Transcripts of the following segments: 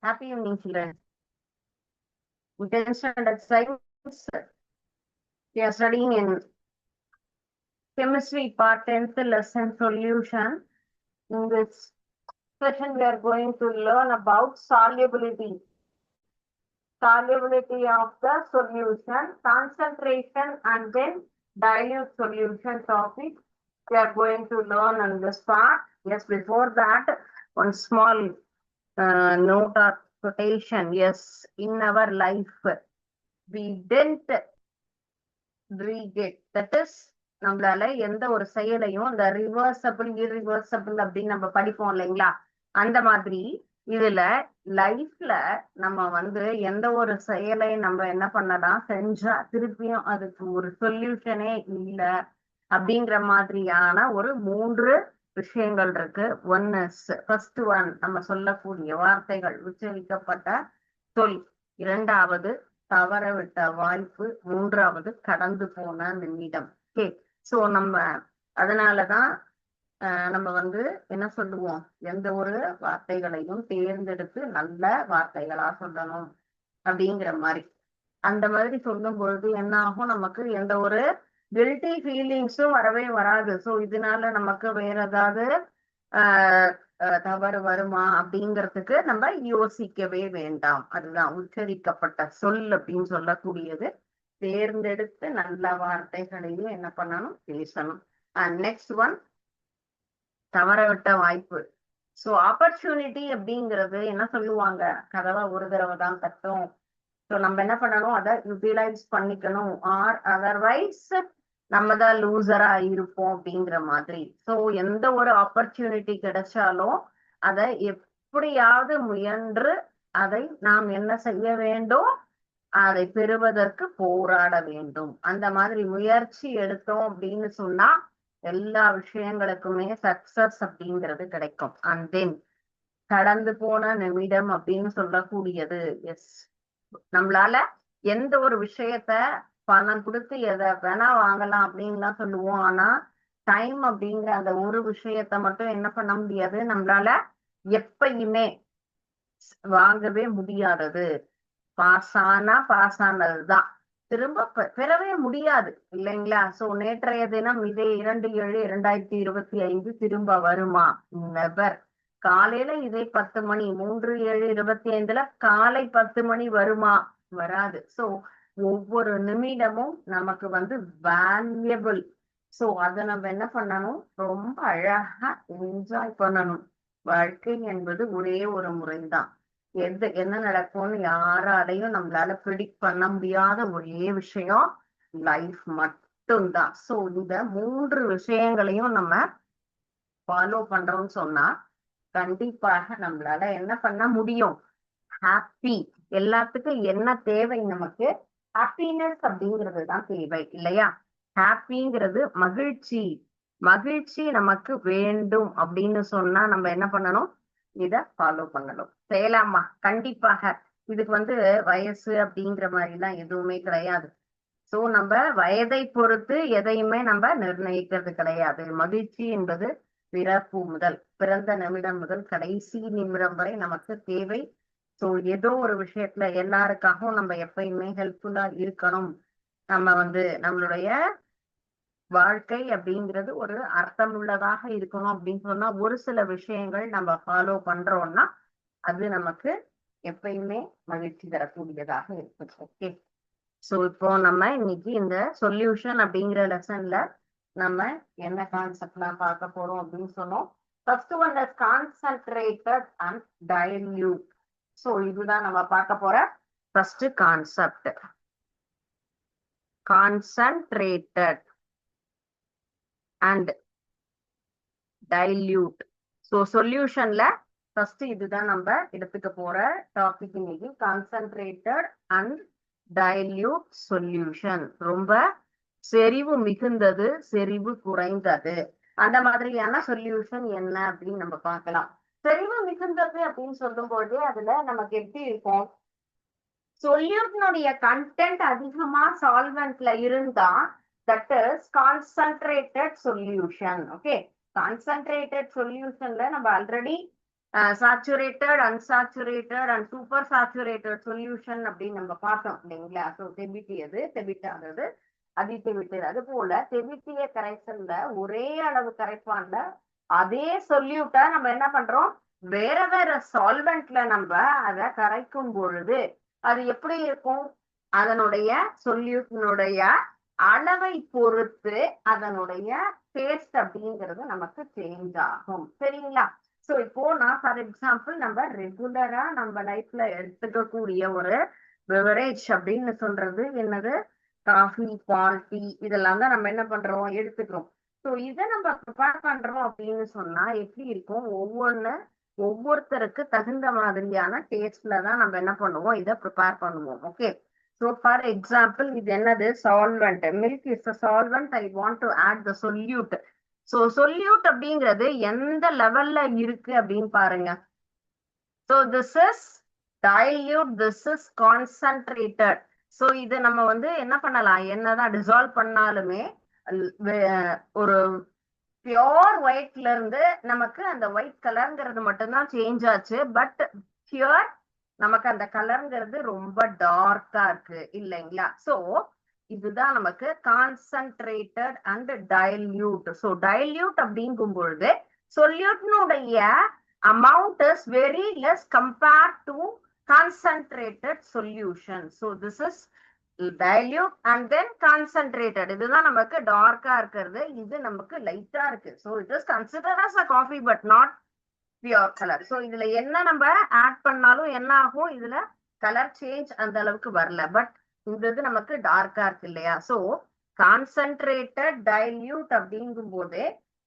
Happy evening, children. In 10th standard science, we are studying in chemistry part 10th lesson solution. In this session, we are going to learn about solubility. Solubility of the solution, concentration, and then dilute solution topic. We are going to learn on this part. Yes, before that, one small note or quotation. Yes, in our life, we didn't regret. That is, நம்மளால எந்த ஒரு செயலையும் அந்த reversible irreversible அப்படின்னு நம்ம படிப்போம் இல்லைங்களா? அந்த மாதிரி இதுல லைஃப்ல நம்ம எந்த ஒரு செயலை நம்ம என்ன பண்ணலாம் செஞ்சா திருப்பியும் அதுக்கு ஒரு சொல்யூஷனே இல்ல அப்படிங்கிற மாதிரியான ஒரு 3 விஷயங்கள் இருக்கு. ஃபர்ஸ்ட் ஒன் நம்ம சொல்லக்கூடிய வார்த்தைகள் உச்சரிக்கப்பட்ட சொல். 2வது தவற விட்ட வாய்ப்பு. 3வது கடந்து போன நிமிடம். ஓகே, சோ நம்ம அதனாலதான் நம்ம என்ன சொல்லுவோம், எந்த ஒரு வார்த்தைகளையும் தேர்ந்தெடுத்து நல்ல வார்த்தைகளா சொல்லணும் அப்படிங்கிற மாதிரி. அந்த மாதிரி சொல்லும் பொழுது என்ன ஆகும், நமக்கு எந்த ஒரு கில்ட்டி ஃபீலிங்ஸும் வரவே வராது. சோ இதனால நமக்கு வேற ஏதாவது தவறு வருமா அப்படிங்கிறதுக்கு நம்ம யோசிக்கவே வேண்டாம். அதுதான் உச்சரிக்கப்பட்ட சொல் அப்படின்னு சொல்லக்கூடியது. தேர்ந்தெடுத்து நல்ல வார்த்தைகளையும் என்ன பண்ணணும், பேசணும். அண்ட் நெக்ஸ்ட் ஒன், தவற விட்ட வாய்ப்பு. சோ ஆப்பர்ச்சுனிட்டி அப்படிங்கிறது என்ன சொல்லுவாங்க, கதவை ஒரு தடவை தான் தட்டும். ஸோ நம்ம என்ன பண்ணணும், அதை யூட்டிலைஸ் பண்ணிக்கணும். ஆர் அதர்வைஸ் நம்ம தான் லூசரா இருப்போம் அப்படிங்கிற மாதிரி. ஸோ எந்த ஒரு ஆப்பர்ச்சுனிட்டி கிடைச்சாலும் அதை எப்படியாவது முயன்று அதை நாம் என்ன செய்ய வேண்டும், அதை பெறுவதற்கு போராட வேண்டும். அந்த மாதிரி முயற்சி எடுத்தோம் அப்படின்னு சொன்னா எல்லா விஷயங்களுக்குமே சக்சஸ் அப்படிங்கிறது கிடைக்கும். அண்ட் தென் கடந்து போன நிமிடம் அப்படின்னு சொல்லக்கூடியது. எஸ், நம்மளால எந்த ஒரு விஷயத்த பணம் கொடுத்து எதை வேணா வாங்கலாம் அப்படின்லாம் சொல்லுவோம். ஆனா டைம் அப்படிங்கிற அந்த ஒரு விஷயத்த மட்டும் என்ன பண்ண முடியாது, நம்மளால எப்பயுமே வாங்கவே முடியாதது. பாஸ் ஆனதுதான், திரும்ப பெறவே முடியாது இல்லைங்களா? சோ நேற்றைய தினம் இதே 2/7/2025 திரும்ப வருமா? நெவர். காலையில இதே 10 மணி 3/7/25 காலை 10 மணி வருமா? வராது. சோ ஒவ்வொரு நிமிடமும் நமக்கு வேல்யூபிள். சோ அதை நம்ம என்ன பண்ணணும், ரொம்ப அழகா என்ஜாய் பண்ணணும். வாழ்க்கை என்பது ஒரே ஒரு முறைதான். என்ன நடக்கும்னு யாராலையும் நம்மளால ப்ரிடிக்ட் பண்ண முடியாத ஒரே விஷயம் லைஃப் மட்டும்தான். சோ இந்த 3 விஷயங்களையும் நம்ம ஃபாலோ பண்றோம்னு சொன்னா கண்டிப்பாக நம்மளால என்ன பண்ண முடியும், ஹாப்பி. எல்லாத்துக்கும் என்ன தேவை, நமக்கு ஹாப்பினஸ் அப்படிங்கிறது தான் தேவை இல்லையா? ஹாப்பிங்கிறது மகிழ்ச்சி. மகிழ்ச்சி நமக்கு வேண்டும் அப்படின்னு சொன்னா நம்ம என்ன பண்ணணும், இத ஃபாலோ பண்ணணும். செய்யலாமா? கண்டிப்பாக. இதுக்கு வயசு அப்படிங்கிற மாதிரி எல்லாம் எதுவுமே கிடையாது. சோ நம்ம வயதை பொறுத்து எதையுமே நம்ம நிர்ணயிக்கிறது கிடையாது. மகிழ்ச்சி என்பது பிறந்த நிமிடம் முதல் கடைசி நிமிடம் வரை நமக்கு தேவை. சோ ஏதோ ஒரு விஷயத்துல எல்லாருக்காகவும் நம்ம எப்பயுமே ஹெல்ப்ஃபுல்லா இருக்கணும். நம்ம நம்மளுடைய வாழ்க்கை அப்படிங்கிறது ஒரு அர்த்தம் உள்ளதாக இருக்கணும் அப்படின்னு சொன்னா ஒரு சில விஷயங்கள் நம்ம ஃபாலோ பண்றோம்னா அது நமக்கு எப்பயுமே மகிழ்ச்சி தரக்கூடியதாக இருக்கு. ஓகே, சோ இப்போ நம்ம இன்னைக்கு இந்த சொல்யூஷன் அப்படிங்கிற லெசன்ல நம்ம என்ன கான்செப்ட்லாம் பார்க்க போறோம் அப்படின்னு சொன்னோம். First one is concentrated and dilute. So இதுதான் நம்ம பார்க்க போற first concept, concentrated and dilute. So சொல்யூஷன்ல ஃபர்ஸ்ட் இதுதான் நம்ம எடுத்துக்க போற டாபிக் இன்னைக்கு, கான்சென்ட்ரேட்டட் அண்ட் டைல்யூட் சொல்யூஷன். ரொம்ப செறிவு மிகுந்தது, செறிவு குறைந்தது, அந்த மாதிரியான சொல்யூஷன் என்ன அப்படின்னு நம்ம பார்க்கலாம். செறிவு மிகுந்தது அப்படின்னு சொல்லும் போது அதுல நமக்கு எப்படி இருக்கும், சொல்யூஷனுடைய கண்டென்ட் அதிகமா சால்வெண்ட்ல இருந்தா that is concentrated solution. Okay, concentrated சொல்யூஷன்ல நம்ம already saturated, unsaturated and super saturated solution அப்படின்னு நம்ம பார்த்தோம் இல்லைங்களா? ஸோ தெவிட்டியது, தெவிட்டாதது, அதிதெவிட்டது. அது போல தெவிட்டிய கரைசல்ல ஒரே அளவு கரைப்பான்ல அதே சொல்யூட்டா நம்ம என்ன பண்றோம், வேற வேற சால்வெண்ட்ல நம்ம அதை கரைக்கும் பொழுது அது எப்படி இருக்கும், அதனுடைய சொல்யூஷனுடைய அளவை பொறுத்து அதனுடைய டேஸ்ட் அப்படிங்கிறது நமக்கு சேஞ்ச் ஆகும். சரிங்களா? சோ இப்போ நான் ஃபார் எக்ஸாம்பிள் நம்ம ரெகுலரா நம்ம லைஃப்ல எடுத்துக்கக்கூடிய ஒரு பெவரேஜ் அப்படின்னு சொல்றது என்னது, காஃபி, பால், டீ, இதெல்லாம் தான் நம்ம என்ன பண்றோம், எடுத்துக்கிறோம். ஸோ இதை நம்ம ப்ரிப்பேர் பண்றோம் அப்படின்னு சொன்னா எப்படி இருக்கும், ஒவ்வொருத்தருக்கு தகுந்த மாதிரியான டேஸ்ட்ல தான் நம்ம என்ன பண்ணுவோம், இதை ப்ரிப்பேர் பண்ணுவோம். ஓகே, ஸோ ஃபார் எக்ஸாம்பிள் இது என்னது, solvent. Milk is a solvent, I want to add the solute. So solute அப்படிங்கிறது எந்த லெவல்ல இருக்கு அப்படின்னு பாருங்க. So this is dilute, this is concentrated. So இது நம்ம வந்து என்ன பண்ணலாம், என்னதான் டிசால்வ் பண்ணாலுமே ஒரு பியோர் ஒயிட்ல இருந்து நமக்கு அந்த ஒயிட் கலர்ங்கிறது மட்டும்தான் சேஞ்ச் ஆச்சு. பட் பியூர் நமக்கு அந்த கலர்ங்கிறது ரொம்ப டார்க்கா இருக்கு இல்லைங்களா? சோ இதுதான் நமக்கு concentrated and dilute. So dilute அப்படிங்கும் பொழுது சொல்யூட்னுடைய amount is very less compared to concentrated solution. So this is dilute and then concentrated. இதுதான் நமக்கு டார்க்கா இருக்கிறது, இது நமக்கு லைட்டா இருக்கு. So it is considered as a coffee but not pure colour. So இதுல என்ன நம்ம ஆட் பண்ணாலும் என்ன ஆகும், இதுல கலர் சேஞ்ச் அந்த அளவுக்கு வரல, பட் இந்த இது நமக்கு டார்க்கா இருக்கு இல்லையா? சோ கான்சென்ட்ரேட்டட் டைல்யூட் அப்படிங்கும் போது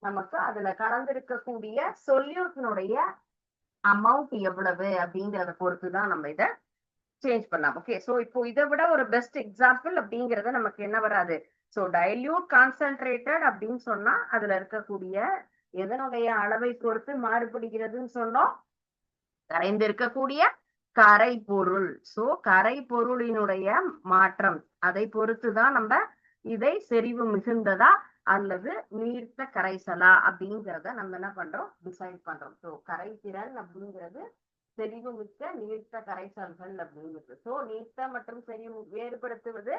நமக்கு அதுல கலந்திருக்கக்கூடிய சொல்யூட்னுடைய அமௌண்ட் எவ்வளவு அப்படிங்கறத பொறுத்துதான் நம்ம இதை சேஞ்ச் பண்ணலாம். ஓகே, சோ இப்போ இதை விட ஒரு பெஸ்ட் எக்ஸாம்பிள் அப்படிங்கறது நமக்கு என்ன வராது. சோ டைல்யூட், கான்சென்ட்ரேட்டட் அப்படின்னு சொன்னா அதுல இருக்கக்கூடிய எதனுடைய அளவை பொறுத்து மாறுபடுகிறதுன்னு சொன்னோம், கரைந்திருக்கக்கூடிய கரை பொருள். சோ கரை பொருளினுடைய மாற்றம், அதை பொறுத்துதான் நம்ம இதை செறிவு மிகுந்ததா அல்லது நீர்த்த கரைசலா அப்படிங்கிறத நம்ம என்ன பண்றோம், டிசைட் பண்றோம். சோ கரைதிறன் அப்படிங்கிறது செறிவு மிக்க நீர்த்த கரைசல்கள் அப்படிங்கிறது. சோ நீர்த்த மற்றும் செறிவு வேறுபடுத்துவது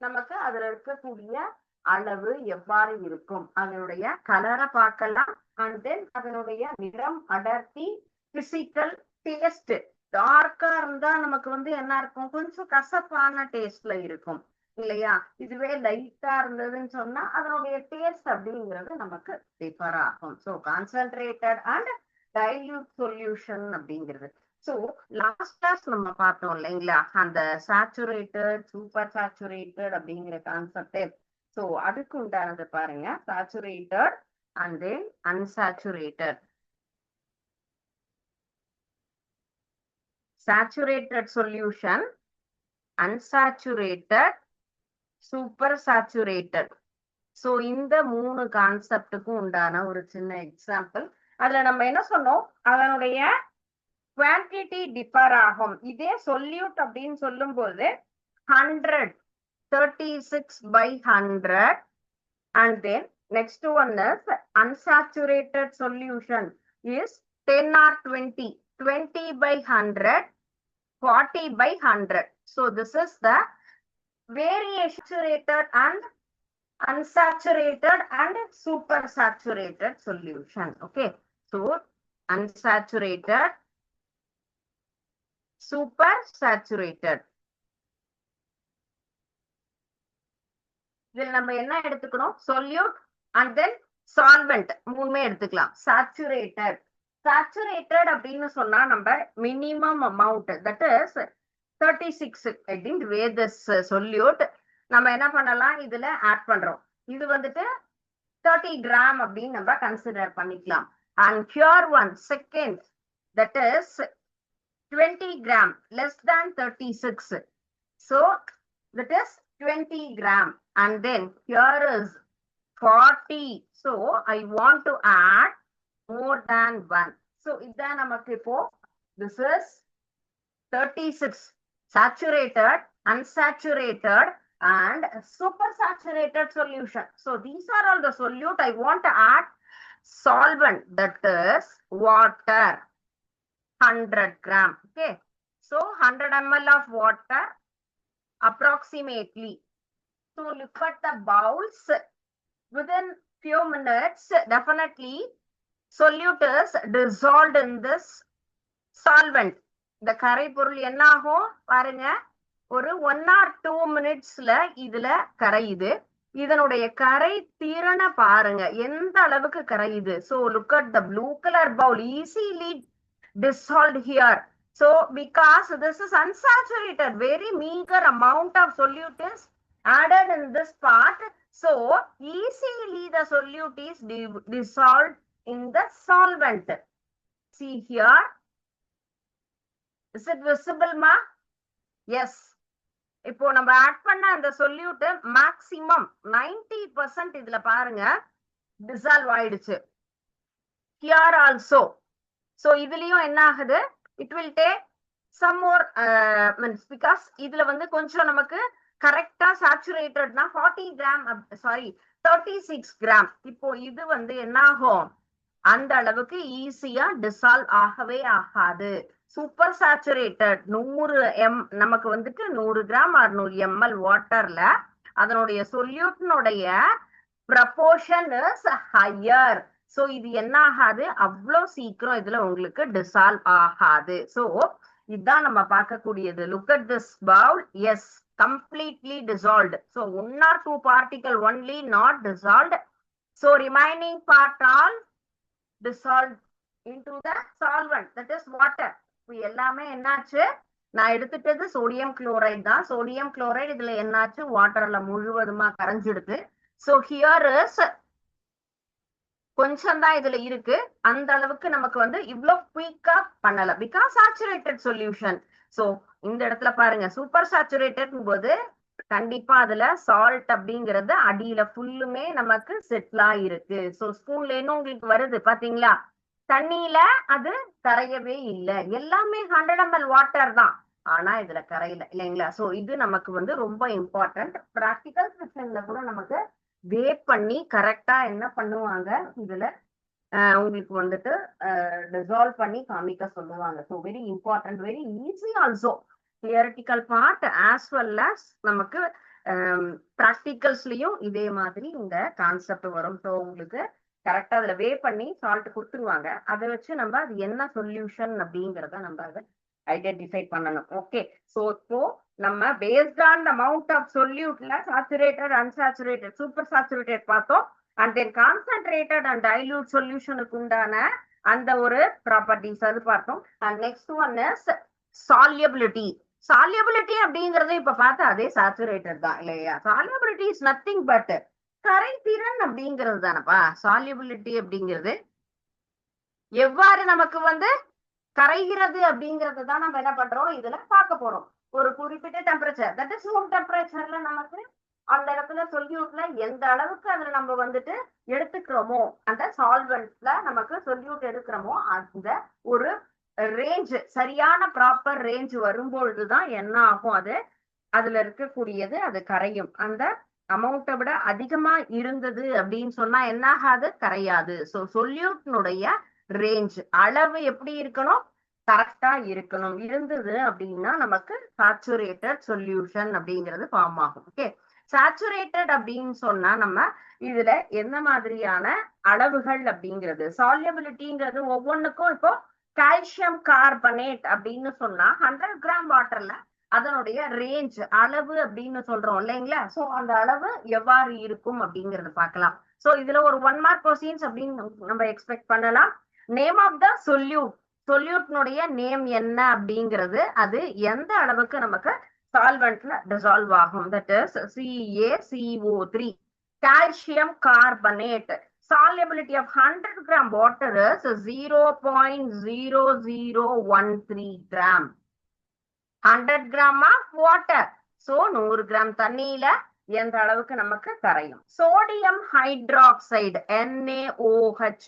நமக்கு அதுல இருக்கக்கூடிய அளவு எவ்வாறு இருக்கும், அதனுடைய கலரை பார்க்கலாம், அண்ட் தென் அதனுடைய நிறம், அடர்த்தி, பிசிக்கல் டேஸ்ட். டார்க்கா இருந்தா நமக்கு வந்து என்ன இருக்கும், கொஞ்சம் கசப்பான டேஸ்ட்ல இருக்கும் இல்லையா? இதுவே லைட்டா இருந்ததுன்னு சொன்னா அதனுடைய டேஸ்ட் அப்படிங்கிறது நமக்கு டிஃபர் ஆகும். So concentrated and dilute solution அப்படிங்கிறது. ஸோ லாஸ்ட் கிளாஸ் நம்ம பார்த்தோம் இல்லைங்களா, அந்த சேச்சுரேட்டட், சூப்பர் சேச்சுரேட்டட் அப்படிங்கிற கான்செப்ட். ஸோ அதுக்கு உண்டானது பாருங்க, saturated and then unsaturated. Saturated solution, unsaturated, super saturated. So இந்த மூணு கான்செப்டுக்கும் உண்டான ஒரு சின்ன எக்ஸாம்பிள். அதுல நம்ம என்ன சொன்னோம், அதனுடைய குவான்டிட்டி டிஃபர் ஆகும். இதே சொல்யூட் அப்படின்னு சொல்லும் போது 100, 36/100, and then next one is unsaturated solution is 10 or 20, 20/100, 40/100. So this is the variation, saturated and unsaturated and super saturated solution. Okay, so unsaturated, super saturated. இதில் நம்ம என்ன எடுத்துக்கணும், சொல்யூட் அண்ட் தென் சால்வெண்ட் மூணுமே எடுத்துக்கலாம். Saturated, saturated அப்படின்னு சொன்னா நம்ம minimum amount that is 36 அப்படின்னு வேதஸ் சொல்யூட் நம்ம என்ன பண்ணலாம், இதுல ஆட் பண்றோம். இது வந்துட்டு 30 கிராம் அப்படின்னு நம்ம கன்சிடர் பண்ணிக்கலாம். And pure one second that is 20 gram, less than 36. So that is 20 gram, and then here is 40. So I want to add more than 1. So இதான் நமக்கு இப்போ this is 36 saturated, unsaturated and super saturated solution. So these are all the solute. I want to add solvent, that is water. 100 gram. Okay, so 100 ml of water approximately. So look at the bowls. Within few minutes, definitely solute is dissolved in this solvent. இந்த கரை பொருள் என்ன ஆகும் பாருங்க, ஒரு 1 or 2 minutesல இதுல கரையுது. இதனுடைய கரை திறனை பாருங்க எந்த அளவுக்கு கரையுது. So look at the blue color bowl, easily dissolved here. So because this is unsaturated, very meager amount of solute is added in this part, so easily the solute is dissolved in the solvent. See here, is it visible ma? Yes. இப்போ நம்ம add பண்ண அந்த solute maximum 90% இதுல பாருங்க dissolve ஆயிடுச்சு. Here also. So இதுலயும் என்ன ஆகுது, it will take some more means because இதுல வந்து கொஞ்சம் நமக்கு கரெக்டா சாச்சுரேட்டட்னா 40 கிராம், சாரி 36 கிராம். இப்போ இது வந்து என்ன ஆகும், அந்த அளவுக்கு ஈஸியா டிசால்வ் ஆகவே ஆகாது. சூப்பர் சாச்சுரேட்டட் 100 நமக்கு வந்துட்டு 100 கிராம் 600 ml வாட்டர்ல அதனுடைய சொல்யூட்னுடைய ப்ரப்போர்ஷன் இஸ் ஹையர். சோ இது என்ன ஆகாது, அவ்வளவு சீக்கிரம் இதுல உங்களுக்கு டிசால்வ் ஆகாது. சோ இதுதான் நம்ம பார்க்கக்கூடியது. Look at this bowl. Yes, completely dissolved. So 1 or 2 particle only not dissolved. So remaining part all dissolved into the solvent, that is water. எல்லாமே என்னாச்சு, நான் எடுத்துட்டது சோடியம் குளோரைடு தான். சோடியம் குளோரைடு இதுல என்னாச்சு, வாட்டர்ல முழுவதுமா கரைஞ்சிடுது. சோ ஹியர் இஸ் கொஞ்சம் தான் இதுல இருக்கு. அந்த அளவுக்கு நமக்கு வந்து இவ்வளவு குயிக்கா பண்ணல பிகாஸ் சாச்சுரேட்டட் சொல்யூஷன். சோ இந்த இடத்துல பாருங்க சூப்பர் சாச்சுரேட்டட் போது கண்டிப்பா அதுல சால்ட் அப்படிங்கறது அடியில ஃபுல்லுமே நமக்கு செட்டில் ஆயிருக்கு. சோ ஸ்பூன்ல என்ன உங்களுக்கு வருது பாத்தீங்களா, தண்ணியில அது கரையவே இல்லை. எல்லாமே 100 ml வாட்டர் தான், ஆனா இதுல கரையில இல்லைங்களா. சோ இது நமக்கு வந்து ரொம்ப இம்பார்ட்டன்ட். பிராக்டிகல் செஷன்ல கூட நமக்கு வேப் பண்ணி கரெக்டா என்ன பண்ணுவாங்க, இதுல உங்களுக்கு வந்துட்டு டிசால்வ் பண்ணி காமிக்க சொல்லுவாங்க. So very important, very easy also. Theoretical part as well as நமக்கு ப்ராக்டிகல்ஸ்லயும் இதே மாதிரி இந்த கான்செப்ட் வரும். ஸோ உங்களுக்கு கரெக்டா அதுல வே பண்ணி சால்ட் கொடுத்துருவாங்க. அதை வச்சு நம்ம அது என்ன சொல்யூஷன் அப்படிங்கிறத நம்ம அதை ஐடென்டிஃபை பண்ணணும். ஓகே, ஸோ இப்போ நம்ம பேஸ்ட் ஆன் அமௌண்ட் ஆஃப் சொல்யூட்ல சாச்சுரேட்டட், அன்சாச்சுரேட்டட், சூப்பர் சாச்சுரேட்டட் பார்த்தோம். And then concentrated and dilute சொல்யூஷனுக்கு உண்டான அந்த ஒரு ப்ராப்பர்ட்டிஸ் அது பார்த்தோம். And next one is solubility. Solubility அப்படிங்கறது இப்ப பார்த்தா அதே சாச்சுரேட்டட் தான் இல்லையா. சால்யபிலிட்டி இஸ் நத்திங் பட் கரைதிறன் அப்படிங்கிறது தானப்பா. சால்யபிலிட்டி அப்படிங்கிறது எவ்வாறு நமக்கு வந்து கரைகிறது அப்படிங்கறது தான் நம்ம என்ன பண்றோம் இதுல பார்க்க போறோம். ஒரு குறிப்பிட்ட டெம்பரேச்சர், தட் இஸ் ரூம் டெம்பரேச்சர்ல நமக்கு அந்த இடத்துல சொல்யூட்ல எந்த அளவுக்கு அதுல நம்ம வந்துட்டு எடுத்துக்கிறோமோ, அந்த சால்வெண்ட்ல நமக்கு சொல்யூட் எடுக்கிறோமோ அந்த ஒரு ரேஞ்ச், சரியான ப்ராப்பர் ரேஞ்ச் வரும்பொழுதுதான் என்ன ஆகும், அது அதுல இருக்கக்கூடியது அது கரையும். அந்த அமௌண்ட்டை விட அதிகமா இருந்தது அப்படின்னு சொன்னா என்ன ஆகாது, கரையாது. ஸோ சொல்யூட்னுடைய ரேஞ்ச் அளவு எப்படி இருக்கணும், கரெக்டா இருக்கணும். இருந்தது அப்படின்னா நமக்கு சாச்சுரேட்டட் சொல்யூஷன் அப்படிங்கிறது ஃபார்ம் ஆகும். ஓகே, சாச்சுரேட்டட் அப்படின்னு சொன்னா நம்ம இதுல என்ன மாதிரியான அளவுகள் அப்படிங்கிறது, சால்யபிலிட்டிங்கிறது ஒவ்வொன்றுக்கும் இப்போ கால்சியம் கார்பனேட் அப்படின்னு சொன்னா 100 கிராம் வாட்டர்ல அதனுடைய ரேஞ்ச் அளவு அப்படின்னு சொல்றோம் இல்லைங்களா. சோ அந்த அளவு எவ்வாறு இருக்கும் அப்படிங்கறது பார்க்கலாம். சோ இதுல ஒரு 1 மார்க் கொஸ்டின்ஸ் அப்படின்னு நம்ம எக்ஸ்பெக்ட் பண்ணலாம். நேம் ஆஃப் த சொல்யூட், சொல்யூட்னுடைய நேம் என்ன அப்படிங்கிறது, அது எந்த அளவுக்கு நமக்கு சால்வெண்ட்ல டிசால்வ் ஆகும், that is CaCO3, calcium carbonate. Solubility of 100 gram water is 0.0013 gram. 100 gram of water. So 100 gram தண்ணியில எந்த அளவுக்கு நமக்கு கரையும். Sodium hydroxide NaOH.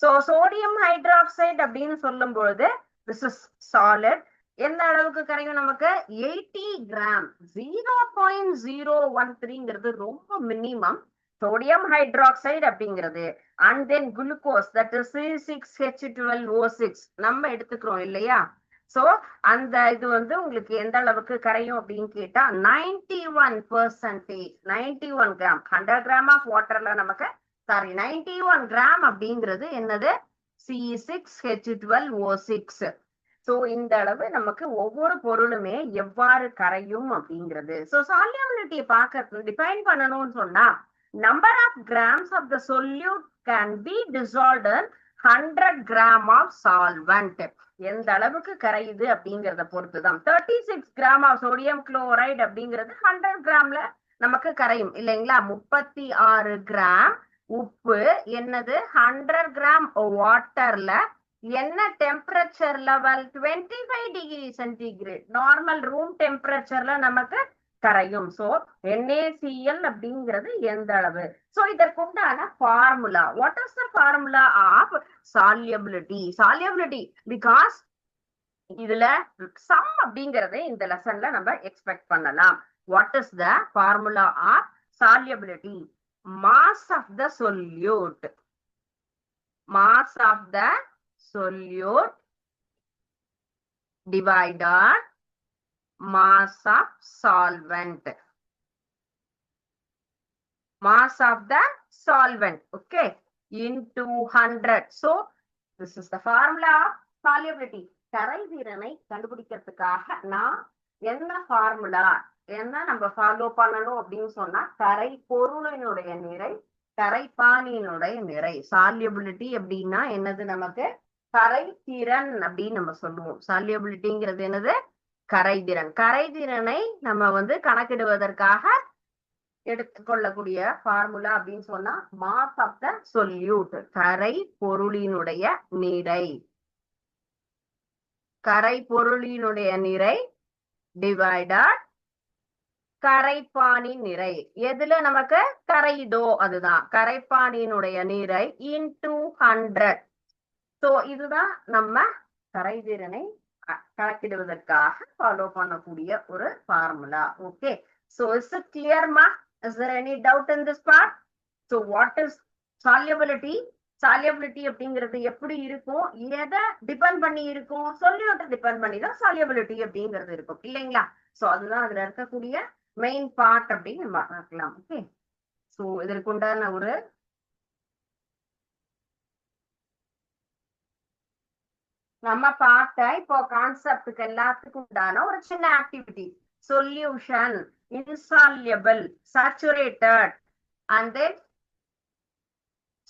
So sodium hydroxide அப்படின்னு சொல்லும் பொழுது this is solid. எந்த அளவுக்கு கரையும் நமக்கு 80 கிராம். 0.013ங்கிறது ரொம்ப மினிமம். சோடியம் ஹைட்ராக்சைடு அப்படிங்கிறது and then glucose that is C6H12O6 நம்ம எடுத்துக்கிறோம் இல்லையா. சோ அந்த இது வந்து உங்களுக்கு எந்த அளவுக்கு கரையும் அப்படின்னு கேட்டா 91%, 91 கிராம் 100 கிராம் ஆஃப் வாட்டர்ல நமக்கு 91 கிராம் அப்படிங்கிறது என்னது C6H12O6. சோ இந்த அளவு நமக்கு ஒவ்வொரு பொருளுமே எவ்வாறு கரையும் அப்படிங்கிறது. சோ சால்யூபிலிட்டியை பார்க்க டிஃபைன் பண்ணணும்னு சொன்னா number of grams of the solute can be dissolved in 100 gram of solvent. எந்த அளவுக்கு கரையுது அப்படிங்கறத பொறுத்துதான். 36 கிராம் ஆஃப் சோடியம் குளோரைடு அப்படிங்கிறது 100 கிராம்ல நமக்கு கரையும் இல்லைங்களா. 36 கிராம் உப்பு என்னது 100 கிராம் வாட்டர்ல என்ன temperature level 25 degree centigrade normal room டெம்பரேச்சர்ல நமக்கு கரையும். சோ NaCl அப்படிங்கிறது எந்த அளவு. சோ இதற்குண்டான formula, what is the formula of solubility. Solubility because இதுல சம் அப்படிங்கறதை இந்த லெசன்ல நம்ம எக்ஸ்பெக்ட் பண்ணலாம். What is the formula of solubility? Mass of the solute, mass of the solute divided mass of solvent, mass of the solvent, okay, into 100. So this is the formula of solubility. கரைதிறனை கண்டுபிடிக்கிறதுக்காக நான் என்ன formula என்ன நம்ம follow பண்ணணும் அப்படின்னு சொன்னா கரை பொருளினுடைய நிறை, கரைப்பானியினுடைய நிறை. சால்யூபிலிட்டி அப்படின்னா என்னது நமக்கு கரைதிறன் அப்படின்னு நம்ம சொல்லுவோம். சால்யூபிலிட்டிங்கிறது என்னது கரைதிறன். கரைதிறனை நம்ம வந்து கணக்கிடுவதற்காக எடுத்துக்கொள்ளக்கூடிய ஃபார்முலா அப்படின்னு சொன்னா மாஸ் ஆஃப் த சொல்யூட், கரை பொருளினுடைய நிறை, கரை பொருளினுடைய நிறை டிவைடட் கரைப்பானின் நிறை. எதுல நமக்கு கரையுதோ அதுதான் கரைப்பானினுடைய நிறை இன்டூ 100. சோ இதுதான் நம்ம கரைதிறனை கணக்கிடுவதற்காக ஃபாலோ பண்ணக்கூடிய ஒரு formula. Okay, so is it clear மா? Is there any doubt in this part? So what is solubility? Solubility அப்படிங்கிறது எப்படி இருக்கும், எதை டிபெண்ட் பண்ணி இருக்கும்? சொல்யூட்டை டிபெண்ட் பண்ணி தான் சால்யபிலிட்டி அப்படிங்கிறது இருக்கும் இல்லைங்களா. சோ அதுதான் அதுல இருக்கக்கூடிய மெயின் பார்ட் அப்படின்னு நம்ம பார்க்கலாம். ஓகே, சோ இதற்கு உண்டான ஒரு நம்ம பார்த்த இப்போ கான்செப்டுக்கு எல்லாத்துக்கும் உண்டான ஒரு சின்ன activity. Solution, insoluble, saturated and then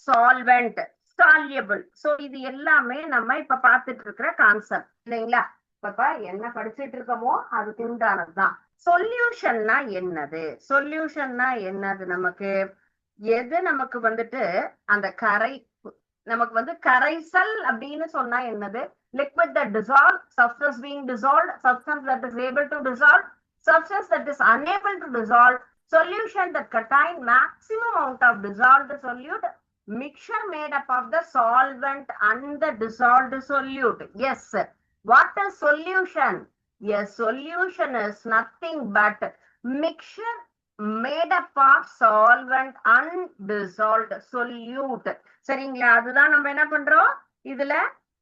solvent, soluble. So இது எல்லாமே நம்ம இப்ப பார்த்துட்டு இருக்கிற கான்செப்ட் இல்லைங்களா. இப்ப என்ன படிச்சுட்டு இருக்கோமோ அதுக்கு உண்டானதுதான். சொல்யூஷன்னா என்னது? சொல்யூஷன்னா என்னது? நமக்கு எது நமக்கு வந்துட்டு அந்த கரை நமக்கு வந்து கரைசல் அப்படின்னு சொன்னா என்னது? liquid that dissolve, substance being dissolved, substance that is able to dissolve, substance that is unable to dissolve, solution that contain maximum amount of dissolved solute, mixture made up of the solvent and the dissolved solute. Yes, what is solution? Yes, solution is nothing but mixture made up of solvent and dissolved solute. சரிங்களா, அதுதான் நம்ம என்ன பண்றோம் இதுல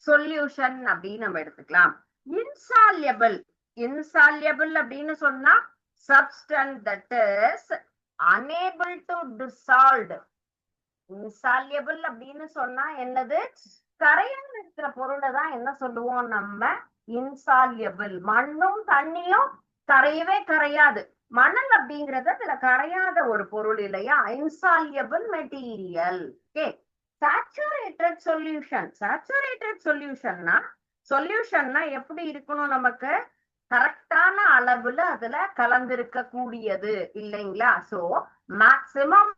solution அப்படின்னு நம்ம எடுத்துக்கலாம். இன்சால்யபிள், இன்சால்யபிள் அப்படின்னு சொன்னா substance that is unable to dissolve. இன்சால்யபிள் அப்படின்னு சொன்னா என்னது? கரையாம இருக்கிற பொருளை தான் என்ன சொல்லுவோம் நம்ம இன்சால்யபிள். மண்ணும் தண்ணியும் கரையவே கரையாது. மணல் அப்படிங்கறது இதுல கரையாத ஒரு பொருள் இல்லையா, insoluble material. Okay, saturated solution. saturated solutionனா சொல்யூஷன்னா எப்படி இருக்கணும்? நமக்கு கரெக்டான அளவுல அதுல கலந்திருக்க கூடியது இல்லைங்களா. So maximum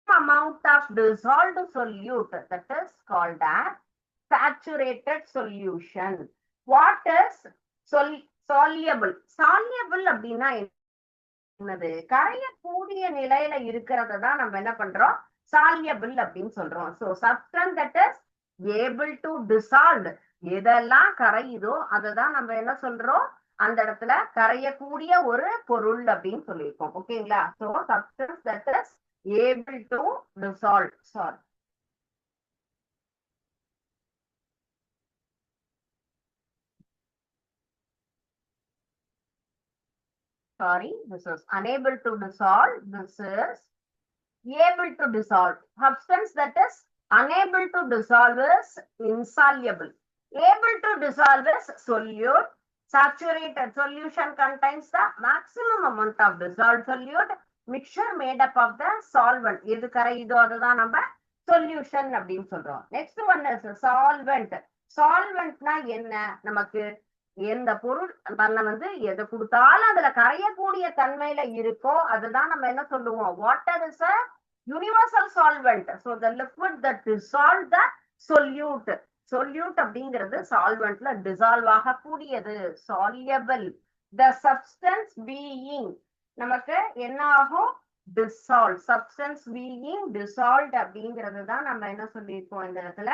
amount of dissolved solute, that is called as saturated solution. What is soluble? soluble அப்படின்னா என்னது? கரையக்கூடிய நிலையில இருக்கிறத தான் நம்ம என்ன பண்றோம் soluble அப்படின்னு சொல்றோம். So substance that is able to dissolve, எதெல்லாம் கரையுதோ அததான் நம்ம என்ன சொல்றோம் அந்த இடத்துல கரையக்கூடிய ஒரு பொருள் அப்படின்னு சொல்லியிருக்கோம். ஓகேங்களா. So substance that is able to dissolve. Sorry, this is unable to dissolve. This is able to dissolve. Substance that is unable to dissolve is insoluble. Able to dissolve is solute. Saturated solution contains the maximum amount of dissolved solute. Mixture made up of the solvent. எது கரையுதோ அதுதான் நம்ம solution அப்படின்னு சொல்றோம். Next one is solvent. சால்வெண்ட்னா என்ன? நமக்கு எந்த பொருள் வந்து எதை கொடுத்தாலும் அதுல கரையக்கூடிய தன்மையில இருக்கோ அதுதான் நம்ம என்ன சொல்லுவோம்? Water is a universal solvent. So the liquid that dissolve the solute. Solute அப்படிங்கிறது சால்வெண்ட்ல dissolve ஆகக்கூடியது. soluble. The substance being நமக்கு என்ன ஆகும்? dissolve. Substance being dissolved அப்படிங்கிறது தான் நம்ம என்ன சொல்லியிருக்கோம் இந்த இடத்துல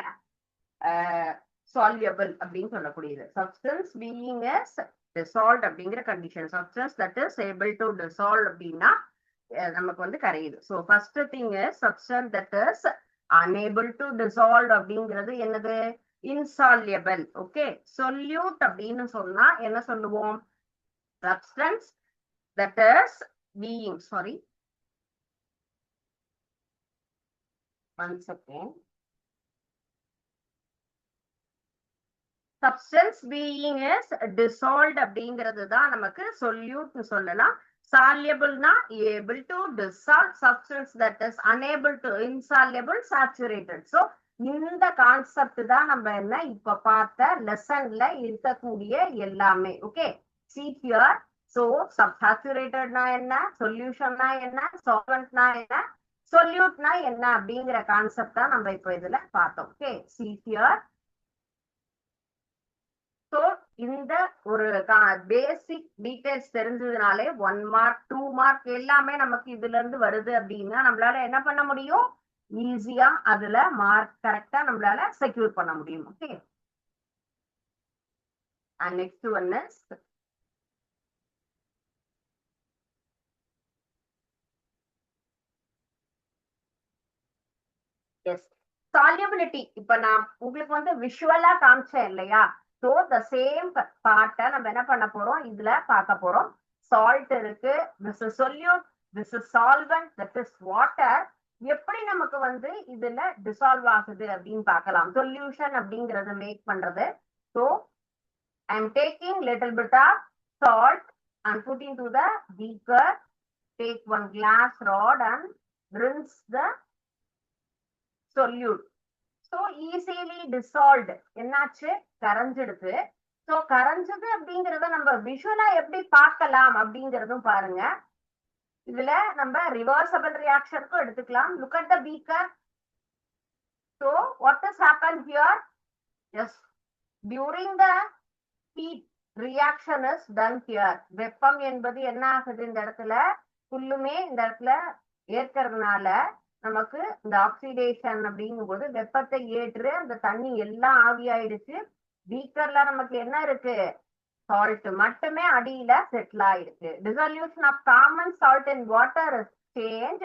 soluble அப்படின்னு சொல்லக்கூடியது. Substance being is dissolved அப்படிங்கிற condition. Substance that is able to dissolve அப்படின்னா நமக்கு வந்து கரையுது. So first thing is substance that is unable to dissolve அப்படிங்கிறது என்னது? insoluble. Okay, solute அப்படின்னு சொன்னா என்ன சொல்லுவோம்? Substance that is being, sorry, one second. Substance being is dissolved அப்படிங்கிறது தான் நமக்கு solute சொல்லலாம். Soluble na able to dissolve. Substance that is unable to, insoluble, saturated. So இந்த கான்செப்ட் தான் நம்ம என்ன இப்ப பார்த்த லெசன்ல இருக்கக்கூடிய எல்லாமே. Okay, see here. So subsaturated-னா என்ன, சொல்யூஷன்னா என்ன, சால்வெண்ட்னா என்ன, சொல்யூட்னா என்ன அப்படிங்கிற கான்செப்ட் தான் நம்ம இப்ப இதுல பார்த்தோம். Okay, see here. So இந்த ஒரு பேசிக் டீடைல்ஸ் தெரிஞ்சதுனாலே 1 மார்க் 2 மார்க் எல்லாமே நமக்கு இதுல இருந்து வருது அப்படின்னா நம்மளால என்ன பண்ண முடியும்? ஈஸியா அதுல மார்க் கரெக்டா நம்மளால செக்யூர் பண்ண முடியும். Okay, and next one is yes, solubility. இப்ப நான் உங்களுக்கு வந்து விஷுவலா காமிச்சேன் இல்லையா? So the same part நம்ம என்ன பண்ண போறோம்? இதுல பார்க்க போறோம். Salt இருக்கு, this is solute, this is solvent, that is water. எப்படி நமக்கு வந்து இதுல டிசால்வ் ஆகுது அப்படின்னு பார்க்கலாம். சொல்யூஷன் அப்படிங்கறத மேக் பண்றது. So I am taking little bit of salt and putting to the beaker. Take one glass rod and rinse the solute. So easily dissolved. என்னாச்சு? கரைஞ்சிடுது. So கரைஞ்சது அப்படிங்கறத நம்ம விஷுவலா எப்படி பார்க்கலாம் அப்படிங்கறதும் பாருங்க. இதுல நம்ம ரிவர்சபிள் ரியாக்ஷனுக்கும் எடுத்துக்கலாம். Look at the beaker. So what has happened here? Yes, during the heat reaction is done here. வெப்பம் என்பது என்ன ஆகுது? இந்த இடத்துல ஃபுல்லுமே இந்த இடத்துல ஏற்கிறதுனால நமக்கு இந்த ஆக்சிடேஷன் அப்படிங்கும் போது வெப்பத்தை ஏற்று அந்த தண்ணி எல்லாம் ஆவியாயிடுச்சு. பீக்கர்ல நமக்கு என்ன இருக்கு? சால்ட் மட்டுமே அடியில செட்டில் ஆயிருக்கு. Dissolution of common salt in water is change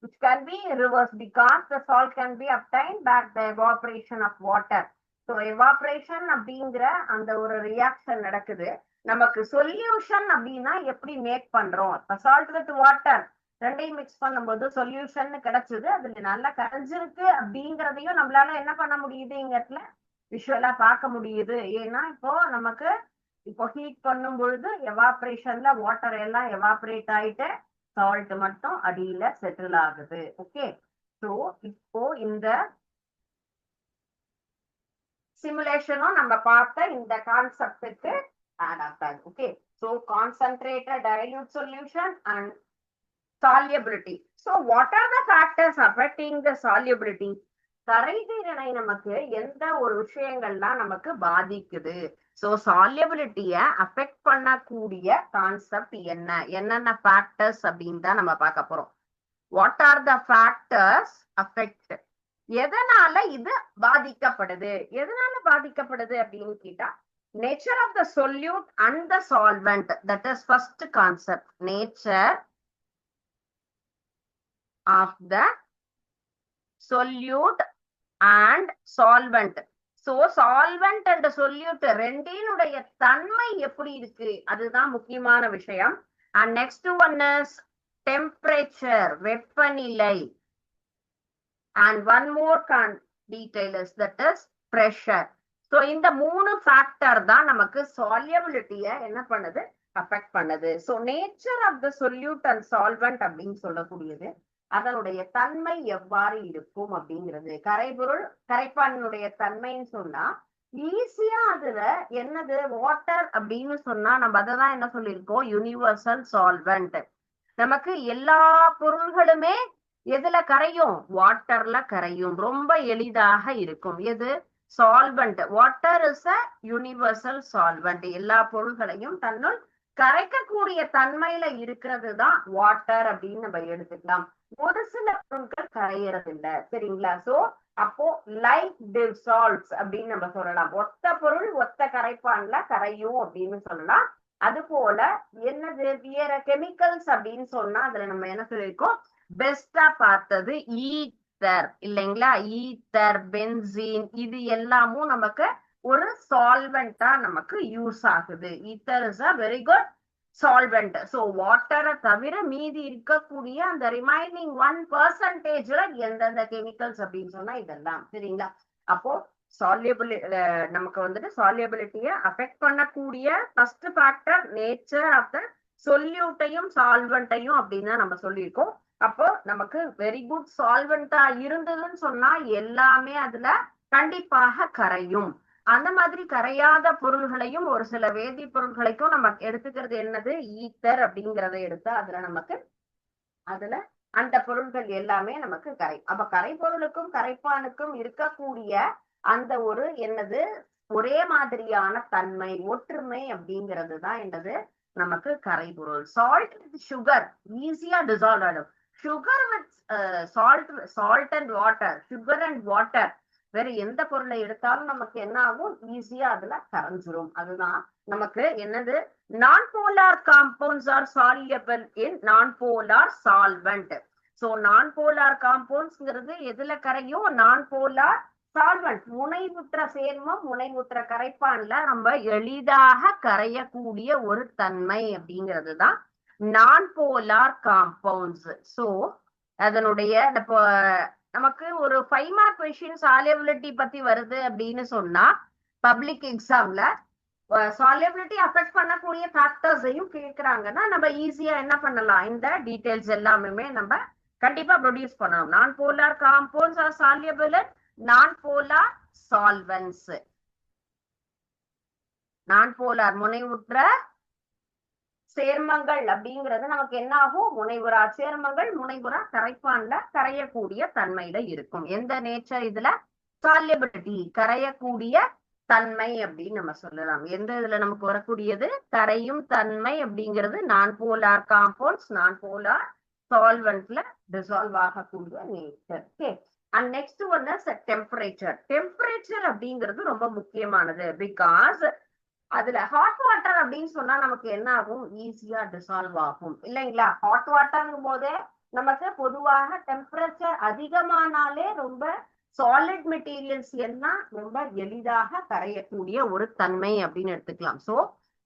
which can be reversed because the salt can be obtained back the evaporation of water. So evaporation அப்படிங்கிற அந்த ஒரு ரியாக்ஷன் நடக்குது. நமக்கு சொல்யூஷன் அப்படின்னா எப்படி மேக் பண்றோம்? சால்ட் வித் வாட்டர் ரெண்டையும் mix பண்ணும்போது சொல்யூஷன் கிடைச்சது. அதுல நல்லா கரைஞ்சிருக்கு அப்படிங்கிறதையும் நம்மளால என்ன பண்ண முடியுது? இங்க இடத்துல விஷுவலா பார்க்க முடியுது. ஏன்னா இப்போ நமக்கு இப்போ ஹீட் பண்ணும் பொழுது எவாபரேஷன்ல வாட்டர் எல்லாம் எவாபரேட் ஆயிட்டு சால்ட் மட்டும் அடியில செட்டில் ஆகுது. ஓகே, சோ இப்போ இந்த சிமுலேஷனும் நம்ம பார்த்த இந்த கான்செப்டுக்கு ஆட் ஆகாது. Okay, so concentrated dilute solution and solubility. So what are the factors affecting the solubility? கரைதிறனை நமக்கு எந்த ஒரு விஷயங்கள்லாம் நமக்கு பாதிக்குது? சோ சாலியபிலிட்டிய அஃபெக்ட் பண்ணக்கூடிய கான்செப்ட் என்ன, என்னென்ன ஃபேக்டர்ஸ் அப்படின்னு தான் நம்ம பார்க்க போறோம். What are the factors affect? எதனால இது பாதிக்கப்படுது? எதனால பாதிக்கப்படுது அப்படின்னு கேட்டா nature of the solute and the solvent. That is first concept. Nature of the solute and solvent. So solvent and solute ரெண்டினுடைய தன்மை எப்படி இருக்கு அதுதான் முக்கியமான விஷயம். And next one is temperature, வெப்பநிலை. And one more detail is that is pressure. So இந்த மூணு factor தான் நமக்கு solubility-ய என்ன பண்ணுது, அஃபெக்ட் பண்ணுது. So nature of the solute and solvent அப்படின்னு சொல்லக்கூடியது அதனுடைய தன்மை எவ்வாறு இருக்கும் அப்படிங்கிறது. கரைபொருள் கரைப்பானினுடைய தன்மைன்னு சொன்னா ஈஸியா அதுல என்னது வாட்டர் அப்படின்னு சொன்னா நம்ம அததான் என்ன சொல்லியிருக்கோம், யூனிவர்சல் சால்வெண்ட். நமக்கு எல்லா பொருள்களுமே எதுல கரையும், வாட்டர்ல கரையும், ரொம்ப எளிதாக இருக்கும். எது, solvent. Water is a universal solvent. எல்லா பொருள்களையும் தன்னுள் கரைக்கக்கூடிய தன்மையில இருக்கிறது தான் வாட்டர் அப்படின்னு நம்ம எடுத்துக்கலாம். ஒரு சில பொருட்கள் கரையறது இல்ல, சரிங்களா? சோ அப்போ லைக் டிசால்வ்ஸ் அப்படின்னு நம்ம சொல்லலாம். ஒத்த பொருள் ஒத்த கரைப்பான்ல கரையும் அப்படின்னு சொல்லலாம். அது போல என்னது வேற கெமிக்கல்ஸ் அப்படின்னு சொன்னா அதுல நம்ம என்ன சொல்லிருக்கோம், பெஸ்டா பார்த்தது ஈத்தர் இல்லைங்களா? ஈத்தர், பென்சீன், இது எல்லாமும் நமக்கு ஒரு சால்வெண்டா நமக்கு யூஸ் ஆகுது. Ether is a very good solvent. So வாட்டரை தவிர மீதி இருக்கக்கூடிய அந்த ரிமைனிங் 1% எந்தெந்த கெமிக்கல்ஸ் அப்படின்னு சொன்னா இதெல்லாம், சரிங்களா? அப்போ நமக்கு வந்துட்டு சால்யபிலிட்டியை அஃபெக்ட் பண்ணக்கூடிய first factor nature of the சொல்யூட்டையும் சால்வெண்ட்டையும் அப்படின்னு நம்ம சொல்லியிருக்கோம். அப்போ நமக்கு வெரி குட் சால்வெண்டா இருந்ததுன்னு சொன்னா எல்லாமே அதுல கண்டிப்பாக கரையும். அந்த மாதிரி கரையாத பொருள்களையும் ஒரு சில வேதி பொருள்களைக்கும் நம்ம எடுத்துக்கிறது என்னது, ஈத்தர் அப்படிங்கறத எடுத்தா அதுல அந்த பொருள்கள் எல்லாமே நமக்கு கரை. அப்ப கரைபொருளுக்கும் கரைப்பானுக்கும் இருக்கக்கூடிய அந்த ஒரு என்னது ஒரே மாதிரியான தன்மை, ஒற்றுமை அப்படிங்கிறது தான் என்னது நமக்கு கரைபொருள். சால்ட் வித் சுகர் ஈஸியா டிசால்வ் ஆகும். Sugar with salt and water, sugar and water வேற எந்த பொருளை எடுத்தாலும் நமக்கு என்ன ஆகும், ஈஸியா அதுல கரைஞ்சிரும். அதுதான் நமக்கு என்னது, நான் போலார் காம்பவுண்ட்ஸ் ஆர் சால்யபிள் இன் நான் போலார் சால்வெண்ட். சோ நான் போலார் காம்பவுண்ட்ஸ்ங்கிறது எதுல கரையும், நான் போலார் சால்வெண்ட். முனைவுற்ற சேர்மம் முனைவுற்ற கரைப்பான்ல நம்ம எளிதாக கரையக்கூடிய ஒரு தன்மை அப்படிங்கிறது தான் நான் போலார் காம்பவுண்ட்ஸ். சோ அதனுடைய நமக்கு ஒரு 5 மார்க் கொஸ்டின் சால்யபிலிட்டி பத்தி வருது அப்படின்னு சொன்னா பப்ளிக் எக்ஸாம்ல சால்யபிலிட்டி அஃபெக்ட் பண்ணக்கூடிய ஃபேக்டர்ஸையும் கேட்கறாங்கன்னா நம்ம ஈஸியா என்ன பண்ணலாம், இந்த டீடைல்ஸ் எல்லாமே நம்ம கண்டிப்பா ப்ரொடியூஸ் பண்ணணும். நான் போலார் காம்பவுண்ட்ஸ் ஆர் சால்யபிள் இன் நான் போலார் சால்வெண்ட்ஸ். நான் போலார் முனைவுற்ற சேர்மங்கள் அப்படிங்கிறது நமக்கு என்ன ஆகும், முனைவுறா சேர்மங்கள் முனைவுறா கரைப்பான்ல கரையக்கூடிய தன்மையில இருக்கும். எந்த நேச்சர் இதுல, சால்யபிலிட்டி, கரையக்கூடிய தன்மை அப்படின்னு நம்ம சொல்லலாம். எந்த இதுல நமக்கு வரக்கூடியது, கரையும் தன்மை அப்படிங்கிறது நான் போலார் காம்பவுண்ட்ஸ், நான் போலார் சால்வெண்ட்ல டிசால்வ் ஆகக்கூடிய nature. Okay. And next one is temperature. Temperature அப்படிங்கிறது ரொம்ப முக்கியமானது. பிகாஸ் அதுல ஹாட் வாட்டர் அப்படின்னு சொன்னா நமக்கு என்ன ஆகும், ஈஸியா டிசால்வ் ஆகும் இல்லைங்களா? ஹாட் வாட்டர்ங்கும் போதே நமக்கு பொதுவாக டெம்பரேச்சர் அதிகமானாலே ரொம்ப சாலிட் மெட்டீரியல்ஸ் எல்லாம் ரொம்ப எளிதாக கரையக்கூடிய ஒரு தன்மை அப்படின்னு எடுத்துக்கலாம். So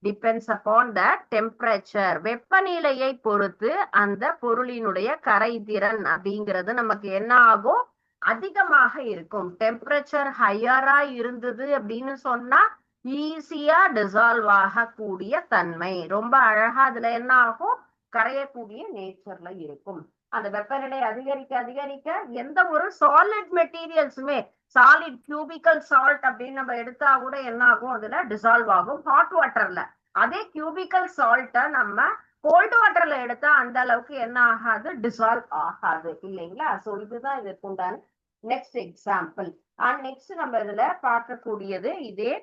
depends upon the temperature. வெப்பநிலையை பொறுத்து அந்த பொருளினுடைய கரைதிறன் அப்படிங்கிறது நமக்கு என்ன ஆகும், அதிகமாக இருக்கும். டெம்பரேச்சர் ஹையரா இருந்தது அப்படின்னு சொன்னா ஈஸியா டிசால்வ் ஆகக்கூடிய தன்மை, ரொம்ப அழகா அதுல என்ன ஆகும், கரையக்கூடிய நேச்சர்ல இருக்கும். அந்த வெப்பநிலை அதிகரிக்க அதிகரிக்க எந்த ஒரு சாலிட் மெட்டீரியல்ஸுமே, சாலிட் கியூபிக்கல் சால்ட் அப்படின்னு நம்ம எடுத்தா கூட என்ன ஆகும், அதுல டிசால்வ் ஆகும் ஹாட் வாட்டர்ல. அதே கியூபிக்கல் சால்ட்டை நம்ம கோல்டு வாட்டர்ல எடுத்தா அந்த அளவுக்கு என்ன ஆகாது, டிசால்வ் ஆகாது இல்லைங்களா? சோ இதுதான் இதற்கு உண்டான நெக்ஸ்ட் எக்ஸாம்பிள். அண்ட் நெக்ஸ்ட் நம்ம இதுல பார்க்கக்கூடியது இதே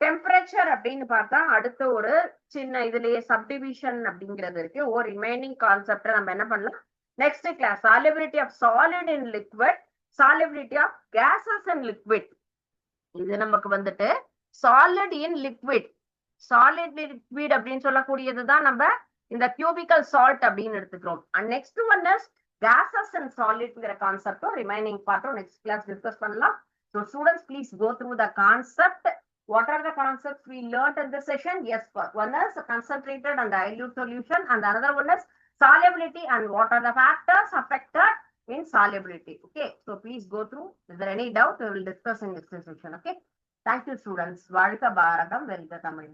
டெம்பரேச்சர் அப்படின்னு பார்த்தா அடுத்த ஒரு சின்ன இதுலயே சப்டிவிஷன் அப்படிங்கிறது இருக்கு. ஒரு ரிமைனிங் கான்செப்ட் நம்ம என்ன பண்ணலாம் next class. Solubility of solid in liquid, solubility of gases in liquid. இது நமக்கு வந்துட்டு solid in liquid, solid liquid அப்படின்னு சொல்லக்கூடியதுதான் நம்ம இந்த கியூபிக்கல் சால்ட் அப்படின்னு எடுத்துக்கிறோம். And next one is gases and solids concept remaining part next class discuss பண்ணலாம். So students, please go through the concept. What are the concepts we learned in this session? Yes, one is concentrated and dilute solution, and another one is solubility and what are the factors affected in solubility. Okay, so please go through. Is there any doubt? We will discuss in next session. Okay, thank you students. வாழ்க பாரதம், வெல்க தமிழ்.